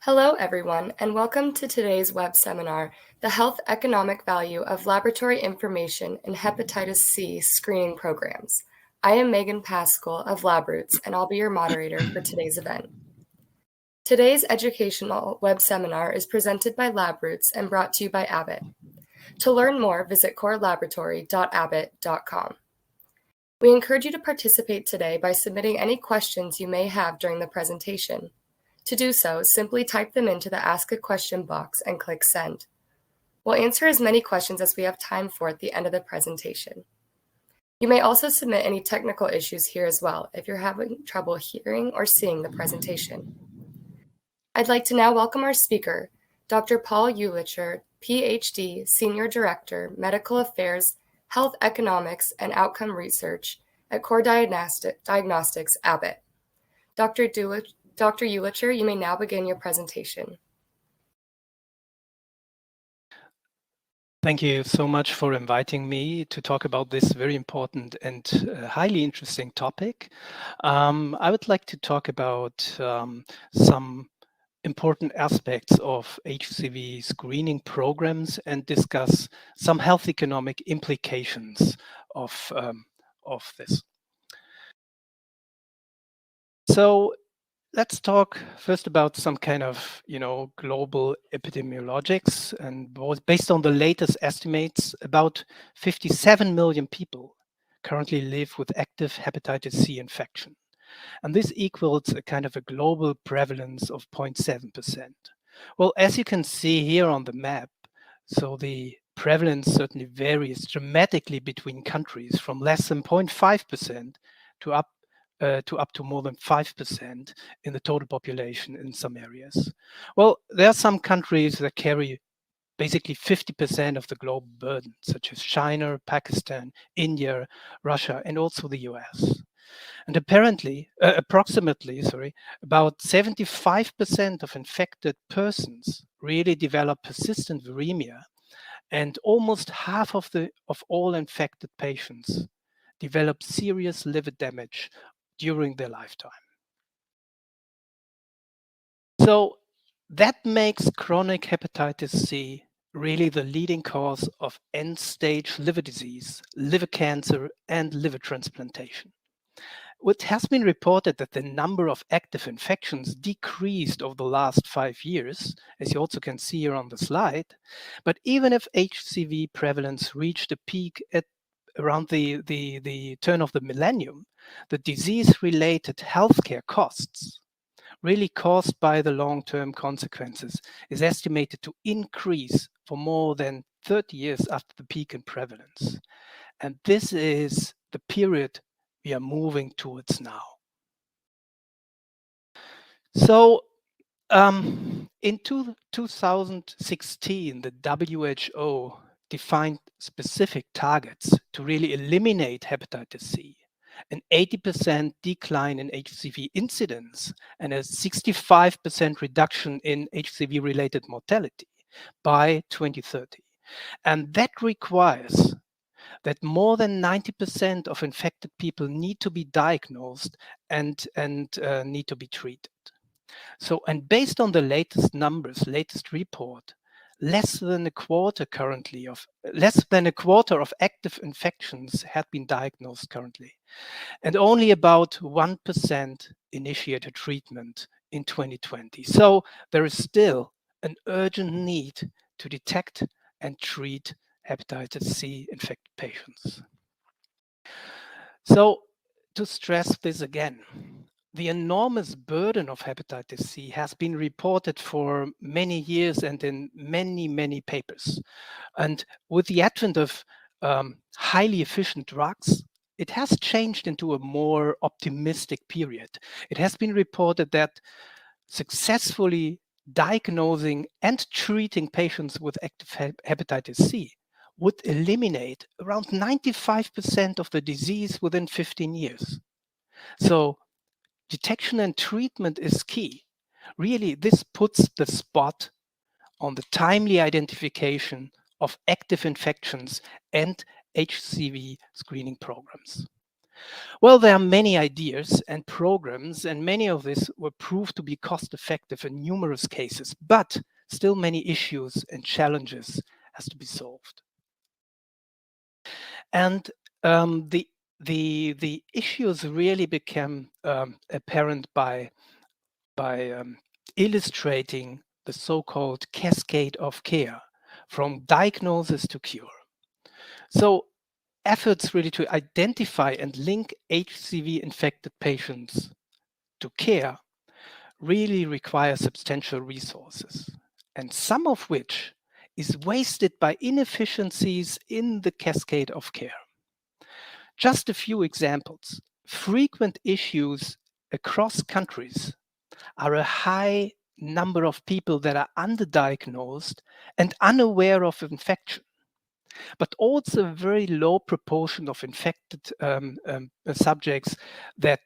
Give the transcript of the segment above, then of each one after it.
Hello, everyone, and welcome to today's web seminar, The Health Economic Value of Laboratory Information in Hepatitis C Screening Programs. I am Megan Pascal of LabRoots, and I'll be your moderator for today's event. Today's educational web seminar is presented by LabRoots and brought to you by Abbott. To learn more, visit corelaboratory.abbott.com. We encourage you to participate today by submitting any questions you may have during the presentation. To do so, simply type them into the Ask a Question box and click Send. We'll answer as many questions as we have time for at the end of the presentation. You may also submit any technical issues here as well if you're having trouble hearing or seeing the presentation. I'd like to now welcome our speaker, Dr. Paul Juelicher, PhD, Senior Director, Medical Affairs, Health Economics, and Outcome Research at HCV Diagnostics, Abbott. Dr. Juelicher, you may now begin your presentation. Thank you so much for inviting me to talk about this very important and highly interesting topic. I would like to talk about some important aspects of HCV screening programs and discuss some health economic implications of this. So let's talk first about some kind of, global epidemiologics. And based on the latest estimates, about 57 million people currently live with active hepatitis C infection. And this equals a kind of a global prevalence of 0.7%. Well, as you can see here on the map, so the prevalence certainly varies dramatically between countries from less than 0.5% to up to more than 5% in the total population in some areas. Well, there are some countries that carry basically 50% of the global burden, such as China, Pakistan, India, Russia, and also the US. And apparently, approximately, about 75% of infected persons really develop persistent viremia, and almost half of all infected patients develop serious liver damage during their lifetime. So that makes chronic hepatitis C really the leading cause of end-stage liver disease, liver cancer, and liver transplantation. It has been reported that the number of active infections decreased over the last 5 years, as you also can see here on the slide. But even if HCV prevalence reached a peak at around the turn of the millennium, the disease-related healthcare costs, really caused by the long-term consequences, is estimated to increase for more than 30 years after the peak in prevalence. And this is the period we are moving towards now. So in 2016, the WHO defined specific targets to really eliminate hepatitis C, an 80% decline in HCV incidence, and a 65% reduction in HCV-related mortality by 2030. And that requires that more than 90% of infected people need to be diagnosed and need to be treated. So, and based on the latest numbers, latest report, less than a quarter of active infections have been diagnosed currently, and only about 1% initiated treatment in 2020. So there is still an urgent need to detect and treat hepatitis C infected patients. So to stress this again, the enormous burden of hepatitis C has been reported for many years and in many, many papers. And with the advent of highly efficient drugs, it has changed into a more optimistic period. It has been reported that successfully diagnosing and treating patients with active hepatitis C would eliminate around 95% of the disease within 15 years. So detection and treatment is key. Really, this puts the spot on the timely identification of active infections and HCV screening programs. Well, there are many ideas and programs, and many of these were proved to be cost-effective in numerous cases, but still many issues and challenges has to be solved. And the issues really became apparent by illustrating the so-called cascade of care from diagnosis to cure. So efforts really to identify and link HCV infected patients to care really require substantial resources, and some of which is wasted by inefficiencies in the cascade of care. Just a few examples. Frequent issues across countries are a high number of people that are underdiagnosed and unaware of infection, but also a very low proportion of infected subjects that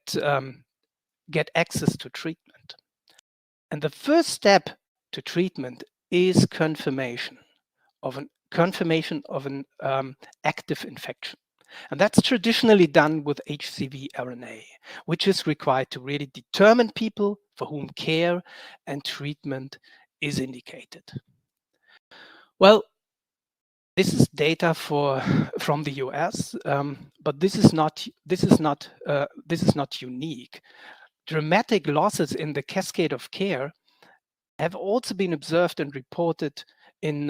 get access to treatment. And the first step to treatment is confirmation of an active infection. And that's traditionally done with HCV RNA, which is required to really determine people for whom care and treatment is indicated. Well, this is data from the US, but this is not unique. Dramatic losses in the cascade of care have also been observed and reported in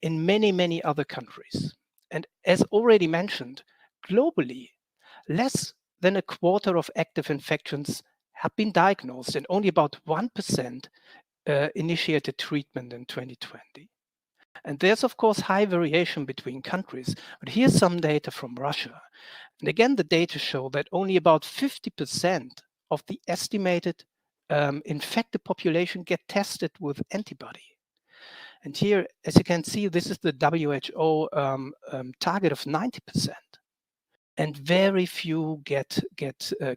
many other countries. And as already mentioned, globally, less than a quarter of active infections have been diagnosed, and only about 1% initiated treatment in 2020. And there's, of course, high variation between countries, but here's some data from Russia. And again, the data show that only about 50% of the estimated infected population get tested with antibody. And here, as you can see, this is the WHO target of 90%. And very few get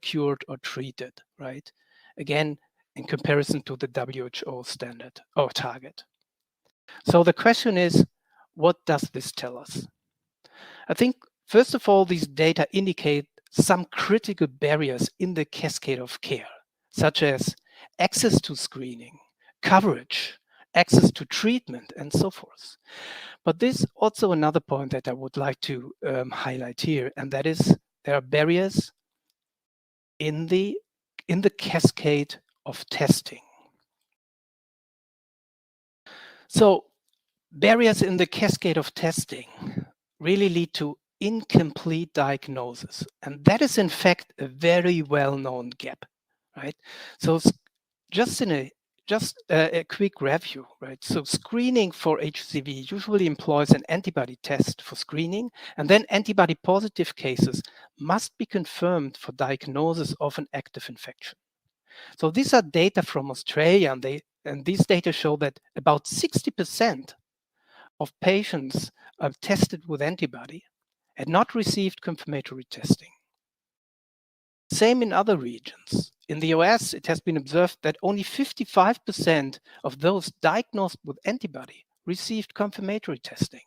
cured or treated, right? Again, in comparison to the WHO standard or target. So the question is, what does this tell us? I think, first of all, these data indicate some critical barriers in the cascade of care, such as access to screening, coverage, access to treatment, and so forth. But there's also another point that I would like to highlight here, and that is there are barriers in the cascade of testing. So barriers in the cascade of testing really lead to incomplete diagnosis. And that is, in fact, a very well-known gap, right? So just a quick review, right? So screening for HCV usually employs an antibody test for screening, and then antibody positive cases must be confirmed for diagnosis of an active infection. So these are data from Australia, and these data show that about 60% of patients tested with antibody had not received confirmatory testing. Same in other regions. In the US, it has been observed that only 55% of those diagnosed with antibody received confirmatory testing.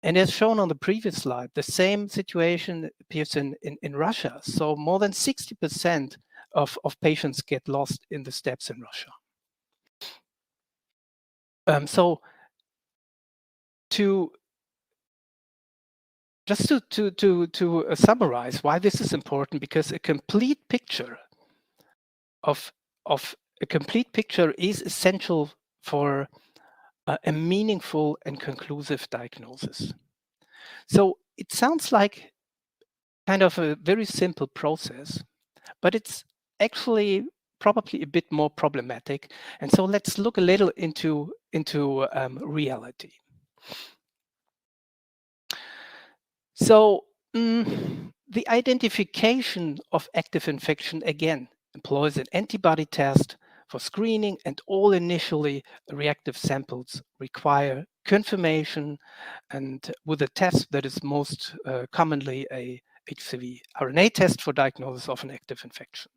And as shown on the previous slide, the same situation appears in Russia. So more than 60% of patients get lost in the steps in Russia. So to summarize why this is important, because a complete picture of a complete picture is essential for a meaningful and conclusive diagnosis. So it sounds like kind of a very simple process, but it's actually probably a bit more problematic. And so let's look a little into reality. So the identification of active infection, again, employs an antibody test for screening, and all initially reactive samples require confirmation, and with a test that is most commonly a HCV RNA test for diagnosis of an active infection.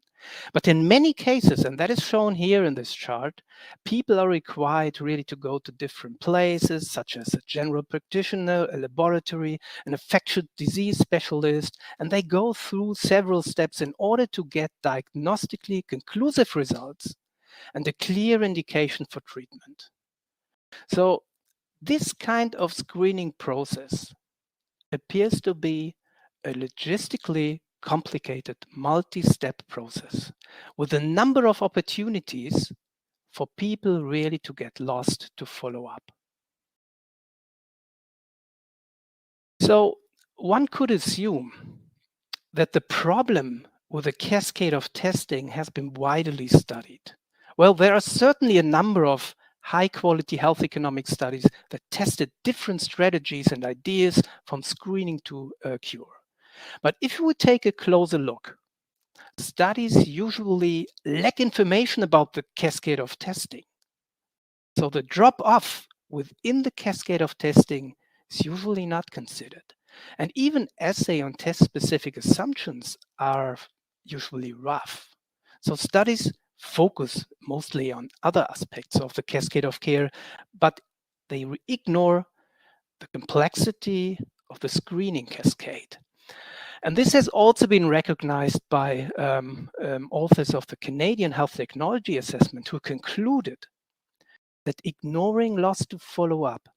But in many cases, and that is shown here in this chart, people are required really to go to different places, such as a general practitioner, a laboratory, an infectious disease specialist, and they go through several steps in order to get diagnostically conclusive results and a clear indication for treatment. So this kind of screening process appears to be a logistically complicated multi-step process with a number of opportunities for people really to get lost to follow up. So one could assume that the problem with the cascade of testing has been widely studied. Well, there are certainly a number of high-quality health economic studies that tested different strategies and ideas from screening to cure. But if we take a closer look, studies usually lack information about the cascade of testing. So the drop-off within the cascade of testing is usually not considered. And even assay on test-specific assumptions are usually rough. So studies focus mostly on other aspects of the cascade of care, but they ignore the complexity of the screening cascade. And this has also been recognized by authors of the Canadian Health Technology Assessment, who concluded that ignoring loss to follow-up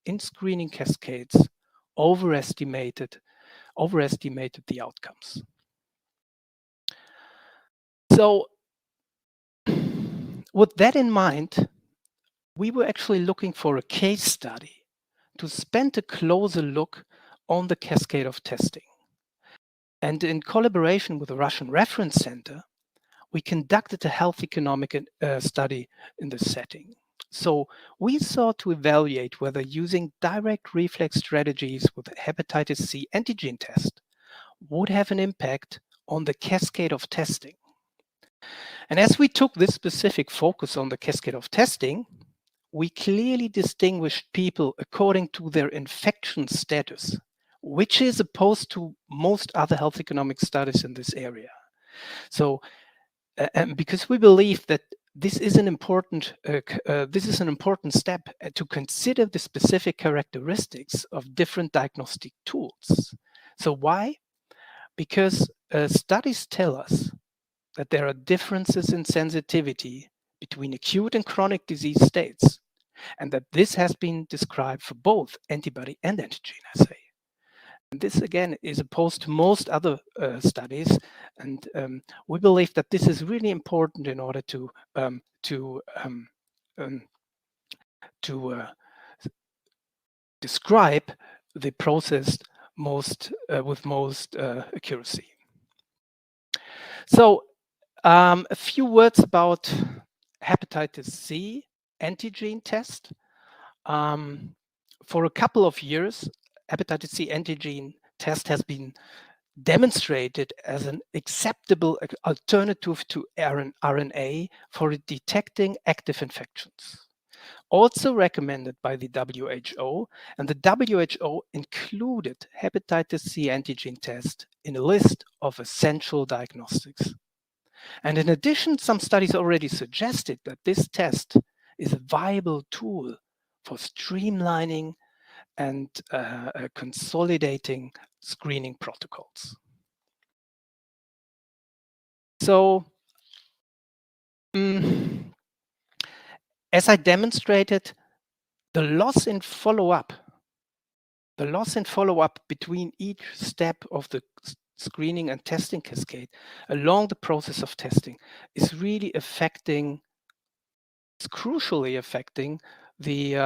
in screening cascades overestimated the outcomes. So with that in mind, we were actually looking for a case study to spend a closer look on the cascade of testing. And in collaboration with the Russian Reference Center, we conducted a health economic study in this setting. So we sought to evaluate whether using direct reflex strategies with a hepatitis C antigen test would have an impact on the cascade of testing. And as we took this specific focus on the cascade of testing, we clearly distinguished people according to their infection status, which is opposed to most other health economic studies in this area. So, because we believe that this is an important step to consider the specific characteristics of different diagnostic tools. So why? Because studies tell us that there are differences in sensitivity between acute and chronic disease states, and that this has been described for both antibody and antigen assay. And this, again, is opposed to most other studies, and we believe that this is really important in order to describe the process with most accuracy. So a few words about hepatitis C antigen test. For a couple of years, hepatitis C antigen test has been demonstrated as an acceptable alternative to RNA for detecting active infections. Also recommended by the WHO, and the WHO included hepatitis C antigen test in a list of essential diagnostics. And in addition, some studies already suggested that this test is a viable tool for streamlining and consolidating screening protocols. So, as I demonstrated, the loss in follow-up between each step of the screening and testing cascade along the process of testing is really crucially affecting the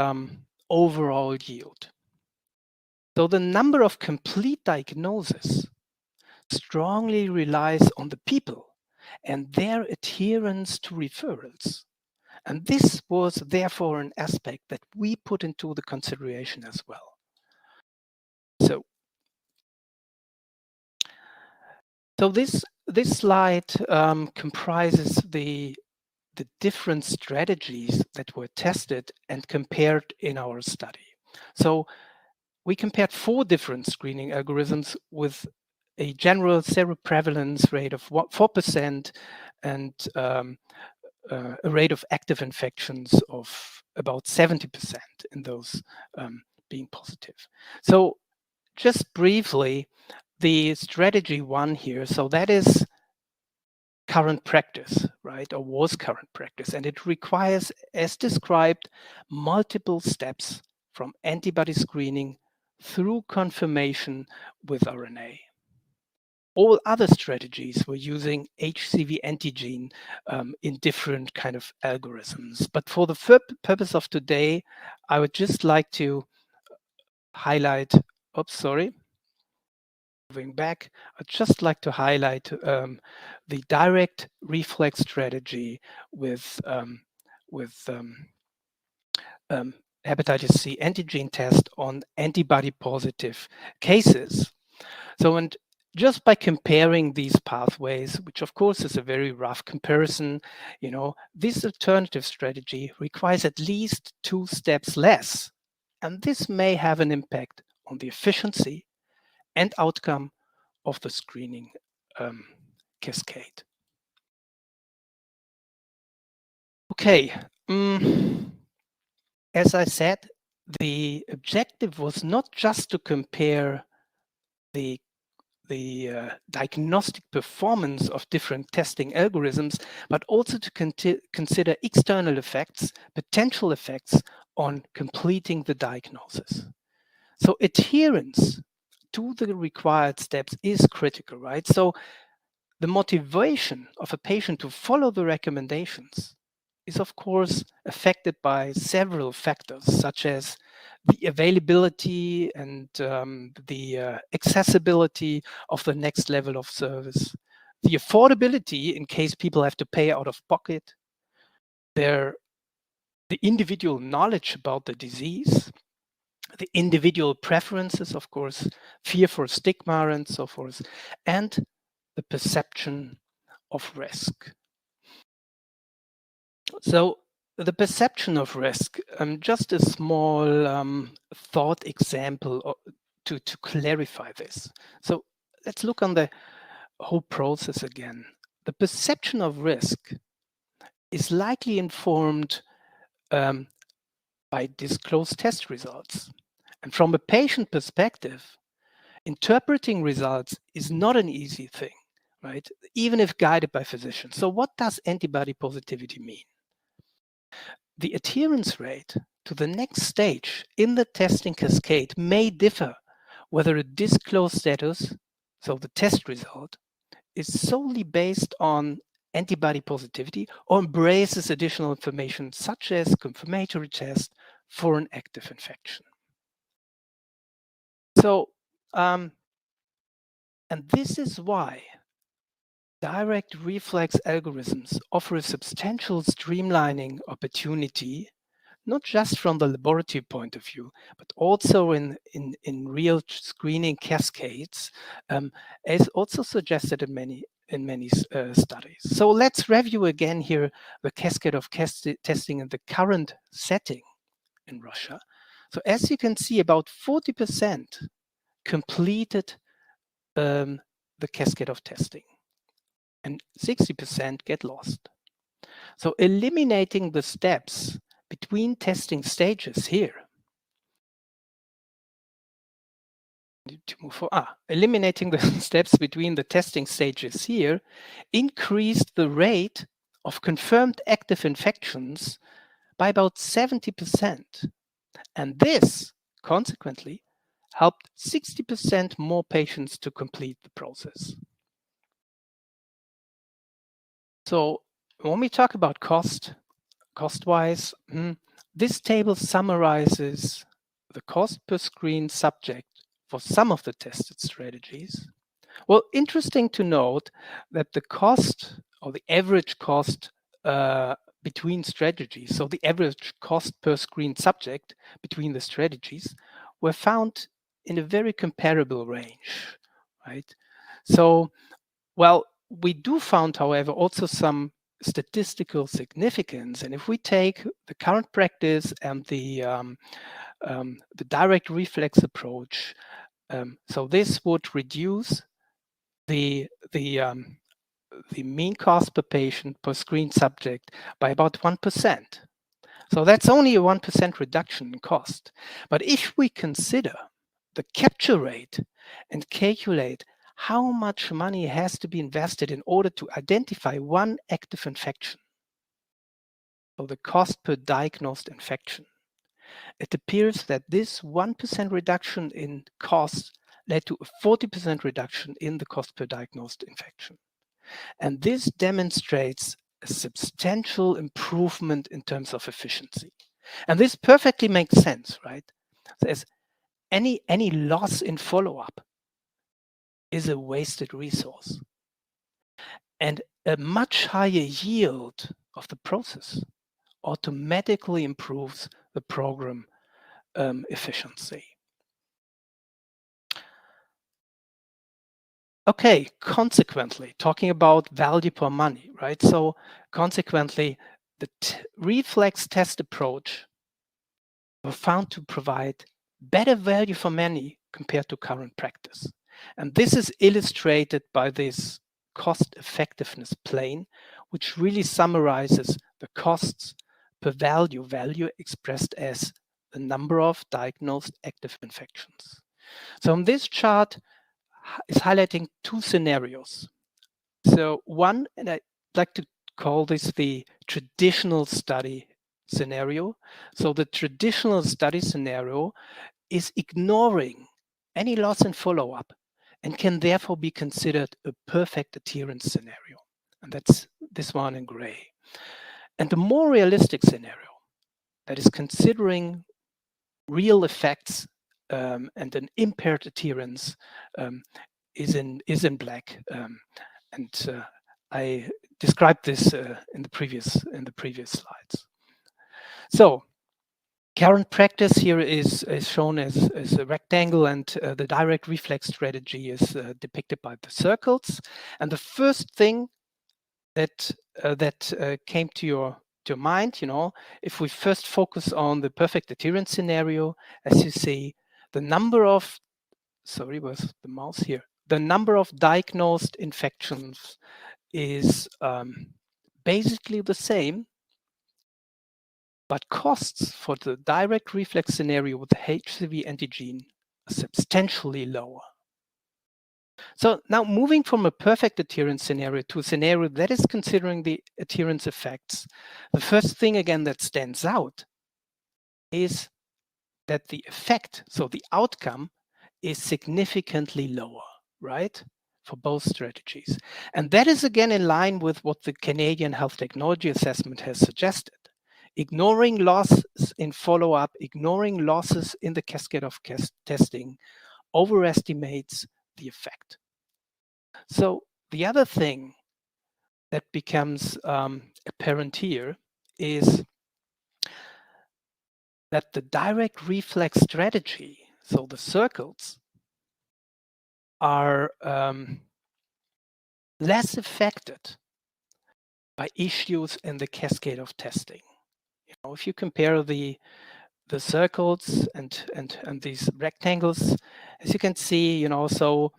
overall yield. So the number of complete diagnoses strongly relies on the people and their adherence to referrals. And this was therefore an aspect that we put into the consideration as well. So this slide comprises the different strategies that were tested and compared in our study. So we compared 4 different screening algorithms with a general seroprevalence rate of 4% and a rate of active infections of about 70% in those being positive. So just briefly, the strategy one here, so that is current practice, right, or was current practice, and it requires, as described, multiple steps from antibody screening through confirmation with RNA. All other strategies were using HCV antigen in different kind of algorithms. But for the purpose of today, I would just like to highlight, moving back, I'd just like to highlight the direct reflex strategy with hepatitis C antigen test on antibody positive cases. So, and just by comparing these pathways, which of course is a very rough comparison, this alternative strategy requires at least 2 steps less. And this may have an impact on the efficiency and outcome of the screening cascade. Okay, as I said, the objective was not just to compare the diagnostic performance of different testing algorithms, but also to consider external effects, potential effects on completing the diagnosis. So adherence to the required steps is critical, right? So the motivation of a patient to follow the recommendations is, of course, affected by several factors, such as the availability and the accessibility of the next level of service, the affordability in case people have to pay out of pocket, the individual knowledge about the disease, the individual preferences, of course, fear for stigma and so forth, and the perception of risk. So the perception of risk, just a small thought example to clarify this. So let's look on the whole process again. The perception of risk is likely informed by disclosed test results. And from a patient perspective, interpreting results is not an easy thing, right? Even if guided by physicians. So what does antibody positivity mean? The adherence rate to the next stage in the testing cascade may differ whether a disclosed status, so the test result, is solely based on antibody positivity or embraces additional information such as confirmatory test for an active infection. So, and this is why direct reflex algorithms offer a substantial streamlining opportunity, not just from the laboratory point of view, but also in real screening cascades, as also suggested in many studies. So let's review again here the cascade of testing in the current setting in Russia. So as you can see, about 40% completed the cascade of testing, and 60% get lost. So eliminating the steps between testing stages here. Eliminating the steps between the testing stages here increased the rate of confirmed active infections by about 70%. And this, consequently, helped 60% more patients to complete the process. So when we talk about cost-wise, this table summarizes the cost per screen subject for some of the tested strategies. Well, interesting to note that the cost or the average cost between strategies, so the average cost per screen subject between the strategies, were found in a very comparable range, right? So, well, we do found, however, also some statistical significance. And if we take the current practice and the direct reflex approach, so this would reduce the the mean cost per patient per screened subject by about 1%. So that's only a 1% reduction in cost. But if we consider the capture rate and calculate how much money has to be invested in order to identify one active infection, so the cost per diagnosed infection, it appears that this 1% reduction in costs led to a 40% reduction in the cost per diagnosed infection. And this demonstrates a substantial improvement in terms of efficiency. And this perfectly makes sense, right? There's any loss in follow-up is a wasted resource. And a much higher yield of the process automatically improves the program efficiency. Okay, consequently, talking about value per money, right? So consequently, the reflex test approach were found to provide better value for money compared to current practice. And this is illustrated by this cost effectiveness plane, which really summarizes the costs per value expressed as the number of diagnosed active infections. So on this chart is highlighting two scenarios. So one, and I'd like to call this the traditional study scenario. So the traditional study scenario is ignoring any loss in follow-up and can therefore be considered a perfect adherence scenario. And that's this one in gray. And the more realistic scenario that is considering real effects and an impaired adherence is in black. I described this in the previous slides. So current practice here is shown as a rectangle, and the direct reflex strategy is depicted by the circles. And the first thing that came to your mind, if we first focus on the perfect adherence scenario, as you see, the number of, sorry, where's the mouse here? The number of diagnosed infections is basically the same, but costs for the direct reflex scenario with HCV antigen are substantially lower. So now moving from a perfect adherence scenario to a scenario that is considering the adherence effects, the first thing again that stands out is that the effect, so the outcome, is significantly lower, right? For both strategies. And that is again in line with what the Canadian Health Technology Assessment has suggested. Ignoring losses in follow-up, ignoring losses in the cascade of testing overestimates the effect. So the other thing that becomes apparent here is that the direct reflex strategy, so the circles, are less affected by issues in the cascade of testing. If you compare the circles and these rectangles, as you can see, so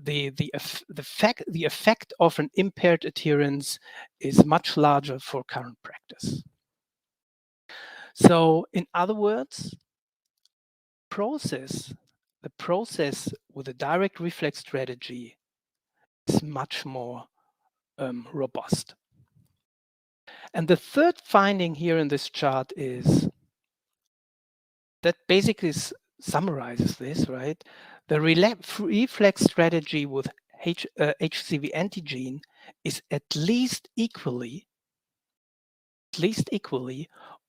the effect of an impaired adherence is much larger for current practice. So in other words, the process with a direct reflex strategy is much more robust. And the third finding here in this chart is that basically summarizes this, right? The reflex strategy with HCV antigen is at least equally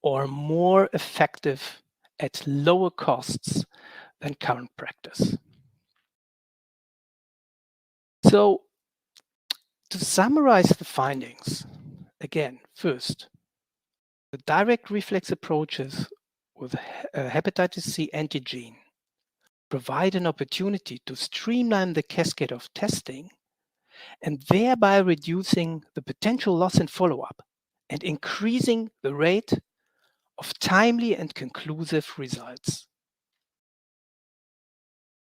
or more effective at lower costs than current practice. So to summarize the findings, again, first, the direct reflex approaches with hepatitis C antigen provide an opportunity to streamline the cascade of testing and thereby reducing the potential loss in follow-up and increasing the rate of timely and conclusive results.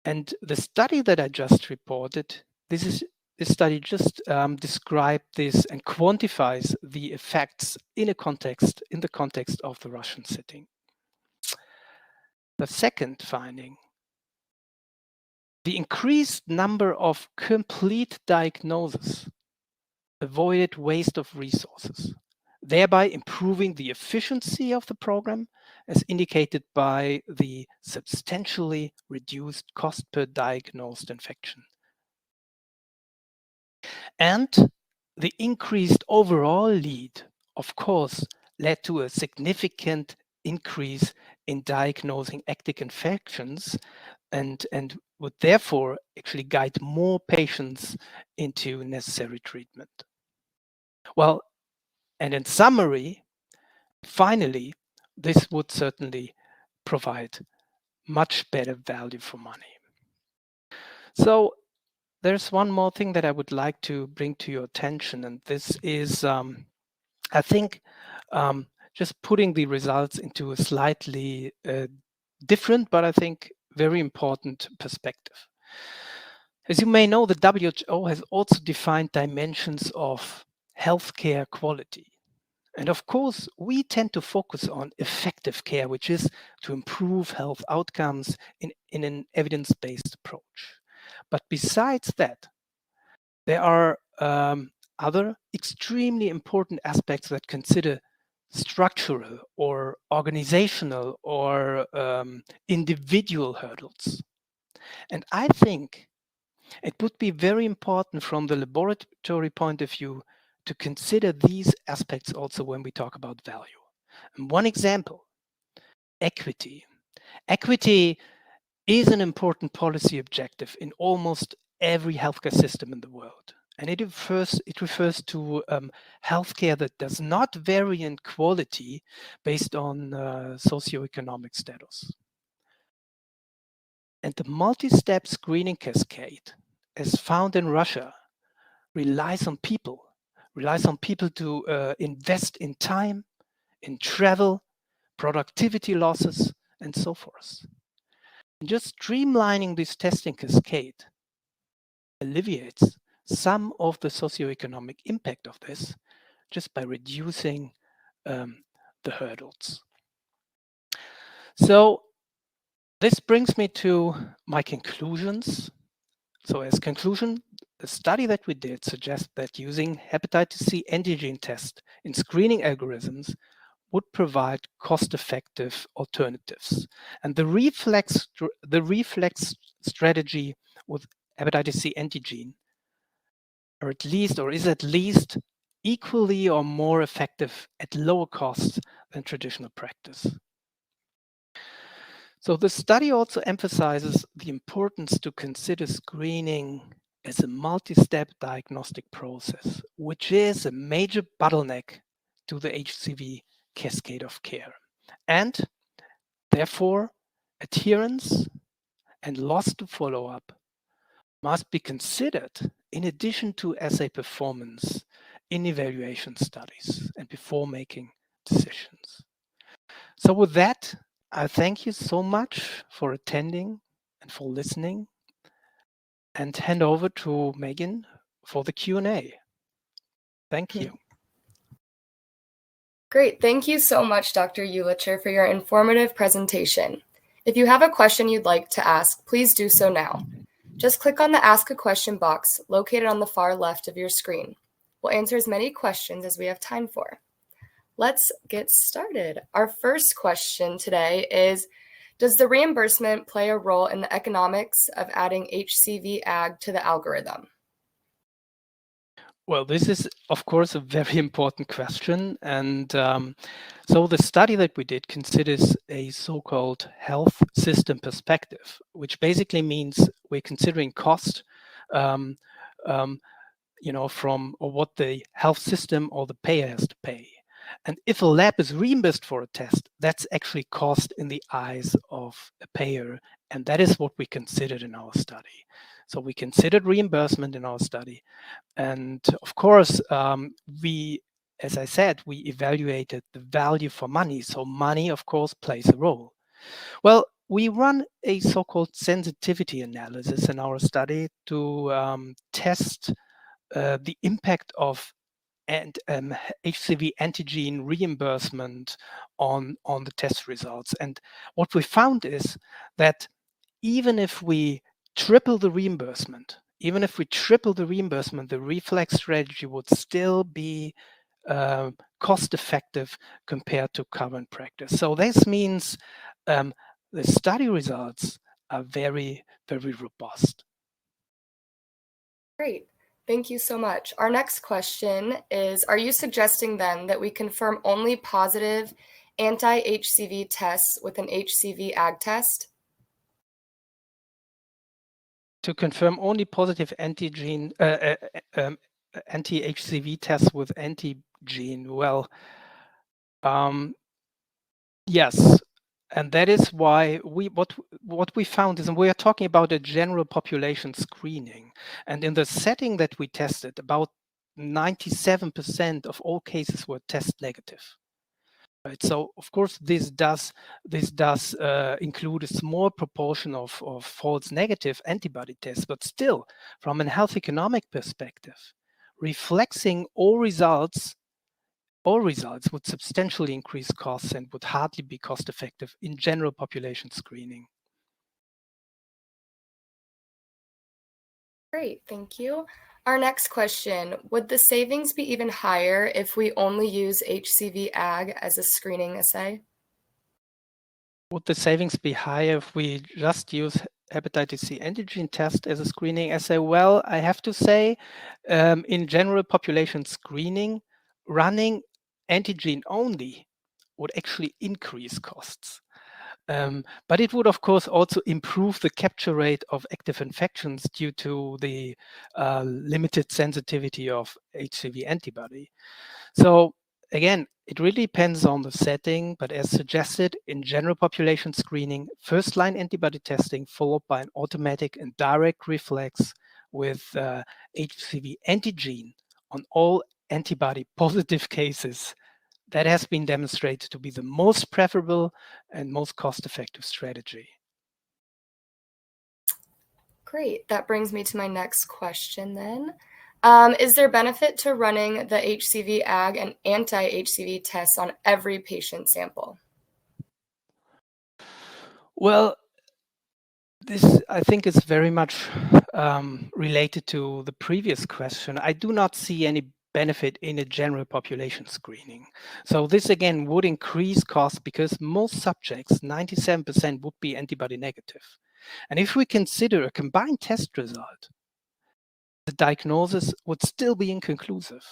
And the study that I just reported, this is this study just describes this and quantifies the effects in the context of the Russian setting. The second finding, the increased number of complete diagnoses avoided waste of resources, thereby improving the efficiency of the program, as indicated by the substantially reduced cost per diagnosed infection. And the increased overall lead, of course, led to a significant increase in diagnosing active infections and would therefore actually guide more patients into necessary treatment. Well, and in summary, finally, this would certainly provide much better value for money. So there's one more thing that I would like to bring to your attention, and this is, I think, just putting the results into a slightly different, but I think very important perspective. As you may know, the WHO has also defined dimensions of healthcare quality. And of course, we tend to focus on effective care, which is to improve health outcomes in an evidence-based approach. But besides that, there are other extremely important aspects that consider structural or organizational or individual hurdles. And I think it would be very important from the laboratory point of view to consider these aspects also when we talk about value. And one example, equity. Equity is an important policy objective in almost every healthcare system in the world. And it refers to healthcare that does not vary in quality based on socioeconomic status. And the multi-step screening cascade, as found in Russia, relies on people to invest in time, in travel, productivity losses, and so forth. And just streamlining this testing cascade alleviates some of the socioeconomic impact of this just by reducing the hurdles. So this brings me to my conclusions. So as conclusion, the study that we did suggests that using hepatitis C antigen test in screening algorithms would provide cost-effective alternatives. And the reflex strategy with hepatitis C antigen is at least equally or more effective at lower costs than traditional practice. So the study also emphasizes the importance to consider screening as a multi-step diagnostic process, which is a major bottleneck to the HCV cascade of care. And therefore, adherence and loss to follow-up must be considered in addition to assay performance in evaluation studies and before making decisions. So with that, I thank you so much for attending and for listening, and hand over to Megan for the Q&A. Thank you. Great. Thank you so much, Dr. Juelicher, for your informative presentation. If you have a question you'd like to ask, please do so now. Just click on the Ask a Question box located on the far left of your screen. We'll answer as many questions as we have time for. Let's get started. Our first question today is, does the reimbursement play a role in the economics of adding HCV Ag to the algorithm? Well, this is, of course, a very important question. And so the study that we did considers a so-called health system perspective, which basically means we're considering cost, from or what the health system or the payer has to pay. And if a lab is reimbursed for a test, that's actually cost in the eyes of a payer. And that is what we considered in our study. So we considered reimbursement in our study. And of course, as I said, we evaluated the value for money. So money, of course, plays a role. Well, we run a so-called sensitivity analysis in our study to test the impact of HCV antigen reimbursement on the test results. And what we found is that even if we triple the reimbursement, the Reflex strategy would still be cost effective compared to current practice. So this means the study results are very, very robust. Great. Thank you so much. Our next question is, are you suggesting then that we confirm only positive anti-HCV tests with an HCV Ag test? To confirm only positive anti-HCV tests with antigen, well, yes, and that is why what we found is, and we are talking about a general population screening, and in the setting that we tested, about 97% of all cases were test negative. Right. So of course this does include a small proportion of false negative antibody tests, but still, from a health economic perspective, reflexing all results would substantially increase costs and would hardly be cost effective in general population screening. Great, thank you. Our next question, would the savings be even higher if we only use HCV Ag as a screening assay? Would the savings be higher if we just use hepatitis C antigen test as a screening assay? Well, I have to say, in general population screening, running antigen only would actually increase costs. But it would, of course, also improve the capture rate of active infections due to the limited sensitivity of HCV antibody. So again, it really depends on the setting, but as suggested, in general population screening, first-line antibody testing followed by an automatic and direct reflex with HCV antigen on all antibody positive cases, that has been demonstrated to be the most preferable and most cost-effective strategy. Great, that brings me to my next question then. Is there benefit to running the HCV Ag and anti-HCV tests on every patient sample? Well, this, I think, is very much related to the previous question. I do not see any benefit in a general population screening. So this again would increase costs because most subjects, 97%, would be antibody negative. And if we consider a combined test result, the diagnosis would still be inconclusive.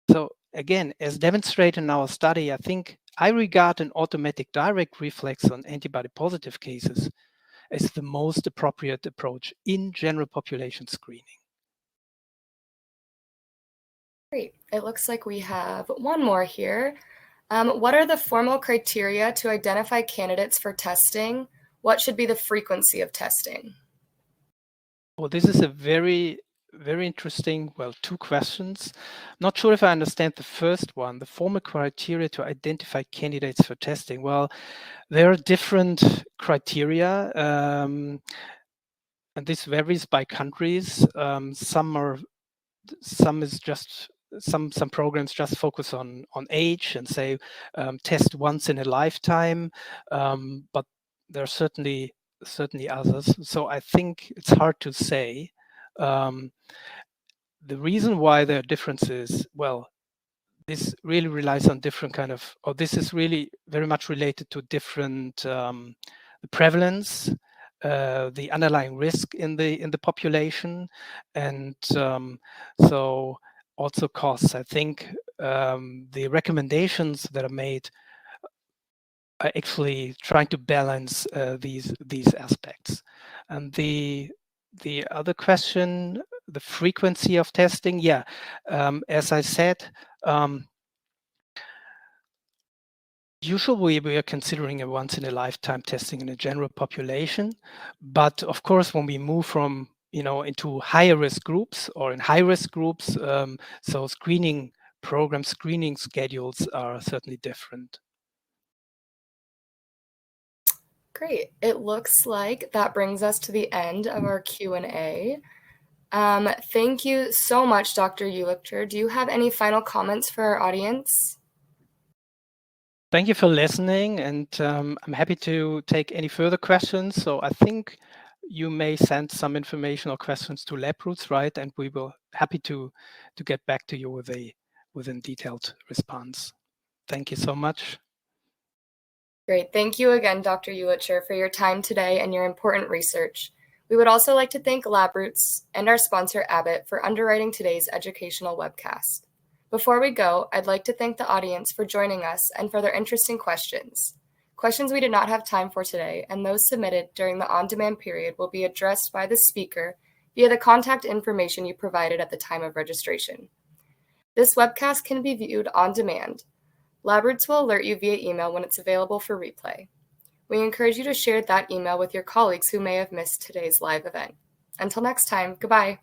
So again, as demonstrated in our study, I regard an automatic direct reflex on antibody positive cases as the most appropriate approach in general population screening. Great. It looks like we have one more here. What are the formal criteria to identify candidates for testing? What should be the frequency of testing? Well, this is a very, very interesting, well, two questions. Not sure if I understand the first one, the formal criteria to identify candidates for testing. Well, there are different criteria, and this varies by countries. Some programs just focus on age and say test once in a lifetime, but there are certainly others. So I think it's hard to say. The reason why there are differences, well, this really relies on different kind of, or this is really very much related to different the prevalence, the underlying risk in the population, and so also costs. I think the recommendations that are made are actually trying to balance these aspects. And the other question, the frequency of testing, yeah, as I said, usually we are considering a once in a lifetime testing in a general population, but of course when we move from into higher risk groups or in high risk groups, so screening programs, screening schedules are certainly different. Great. It looks like that brings us to the end of our Q&A. Thank you so much, Dr. Juelicher. Do you have any final comments for our audience? Thank you for listening, and I'm happy to take any further questions. So I think you may send some information or questions to LabRoots, right? And we will happy to get back to you with a detailed response. Thank you so much. Great. Thank you again, Dr. Juelicher, for your time today and your important research. We would also like to thank LabRoots and our sponsor, Abbott, for underwriting today's educational webcast. Before we go, I'd like to thank the audience for joining us and for their interesting questions. Questions we did not have time for today and those submitted during the on-demand period will be addressed by the speaker via the contact information you provided at the time of registration. This webcast can be viewed on demand. LabRoots will alert you via email when it's available for replay. We encourage you to share that email with your colleagues who may have missed today's live event. Until next time, goodbye.